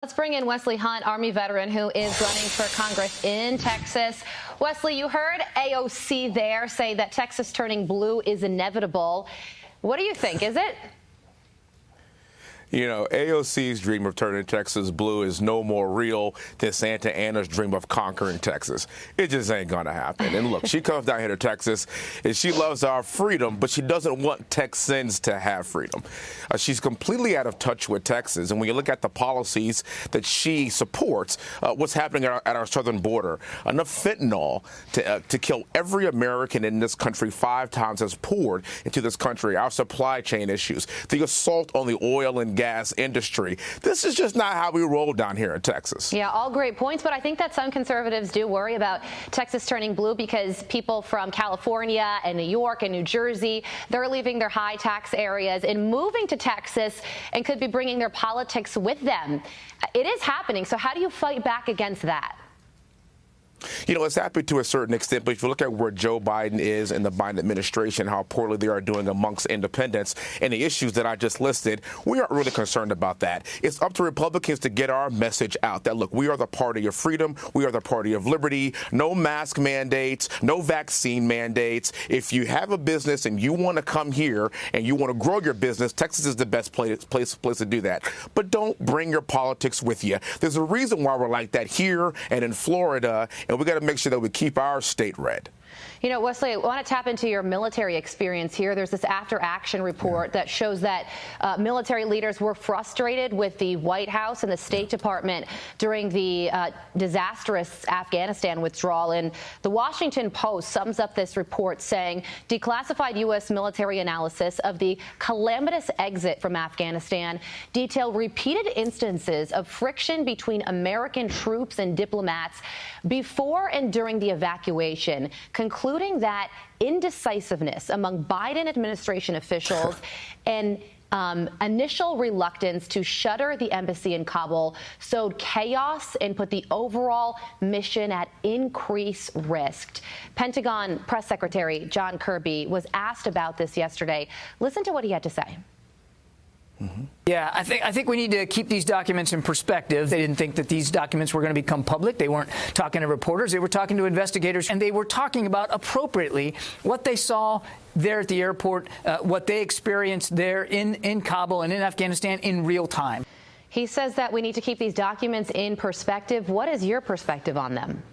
Let's bring in Wesley Hunt, Army veteran who is running for Congress in Texas. Wesley, you heard AOC there say that Texas turning blue is inevitable. What do you think? Is it? You know, AOC's dream of turning Texas blue is no more real than Santa Anna's dream of conquering Texas. It just ain't going to happen. And look, she comes down here to Texas, and she loves our freedom, but she doesn't want Texans to have freedom. She's completely out of touch with Texas. And when you look at the policies that she supports, what's happening at our southern border, enough fentanyl to kill every American in this country 5 times has poured into this country. Our supply chain issues, the assault on the oil and gas industry. This is just not how we roll down here in Texas. Yeah, all great points, but I think that some conservatives do worry about Texas turning blue because people from California and New York and New Jersey, they're leaving their high tax areas and moving to Texas and could be bringing their politics with them. It is happening. So how do you fight back against that? You know, it's happening to a certain extent, but if you look at where Joe Biden is and the Biden administration, how poorly they are doing amongst independents and the issues that I just listed, we aren't really concerned about that. It's up to Republicans to get our message out that, look, we are the party of freedom. We are the party of liberty. No mask mandates, no vaccine mandates. If you have a business and you want to come here and you want to grow your business, Texas is the best place to do that. But don't bring your politics with you. There's a reason why we're like that here and in Florida. And we got to make sure that we keep our state red. You know, Wesley, I want to tap into your military experience here. There's this after-action report that shows that military leaders were frustrated with the White House and the State Department during the disastrous Afghanistan withdrawal. And the Washington Post sums up this report saying declassified U.S. military analysis of the calamitous exit from Afghanistan detailed repeated instances of friction between American troops and diplomats before and during the evacuation, concluding that indecisiveness among Biden administration officials and initial reluctance to shutter the embassy in Kabul sowed chaos and put the overall mission at increased risk. Pentagon Press Secretary John Kirby was asked about this yesterday. Listen to what he had to say. Yeah, I think we need to keep these documents in perspective. They didn't think that these documents were going to become public. They weren't talking to reporters. They were talking to investigators, and they were talking about appropriately what they saw there at the airport, what they experienced there in Kabul and in Afghanistan in real time. He says that we need to keep these documents in perspective. What is your perspective on them?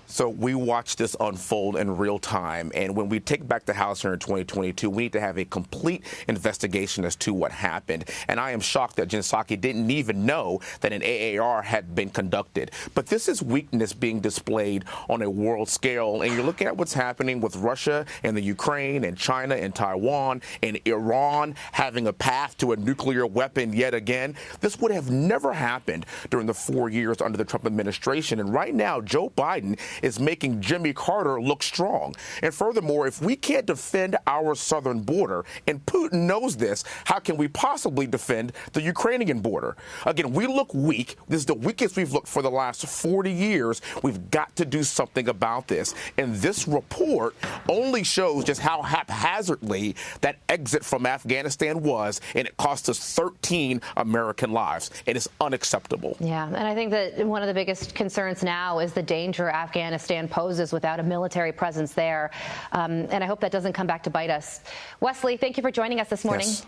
So we watch this unfold in real time. And when we take back the House here in 2022, we need to have a complete investigation as to what happened. And I am shocked that Jen Psaki didn't even know that an AAR had been conducted. But this is weakness being displayed on a world scale. And you're looking at what's happening with Russia and the Ukraine and China and Taiwan and Iran having a path to a nuclear weapon yet again. This would have never happened during the 4 years under the Trump administration. And right now, Joe Biden is making Jimmy Carter look strong. And furthermore, if we can't defend our southern border, and Putin knows this, how can we possibly defend the Ukrainian border? Again, we look weak. This is the weakest we've looked for the last 40 years. We've got to do something about this. And this report only shows just how haphazardly that exit from Afghanistan was, and it cost us 13 American lives. And it's unacceptable. Yeah, and I think that one of the biggest concerns now is the danger Afghanistan poses without a military presence there. And I hope that doesn't come back to bite us. Wesley, thank you for joining us this morning. Yes.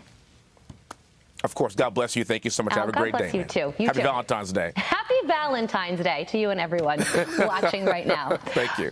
Of course. God bless you. Thank you so much. Have a great day. God bless you, too. Happy Valentine's Day. Happy Valentine's Day to you and everyone watching right now. Thank you.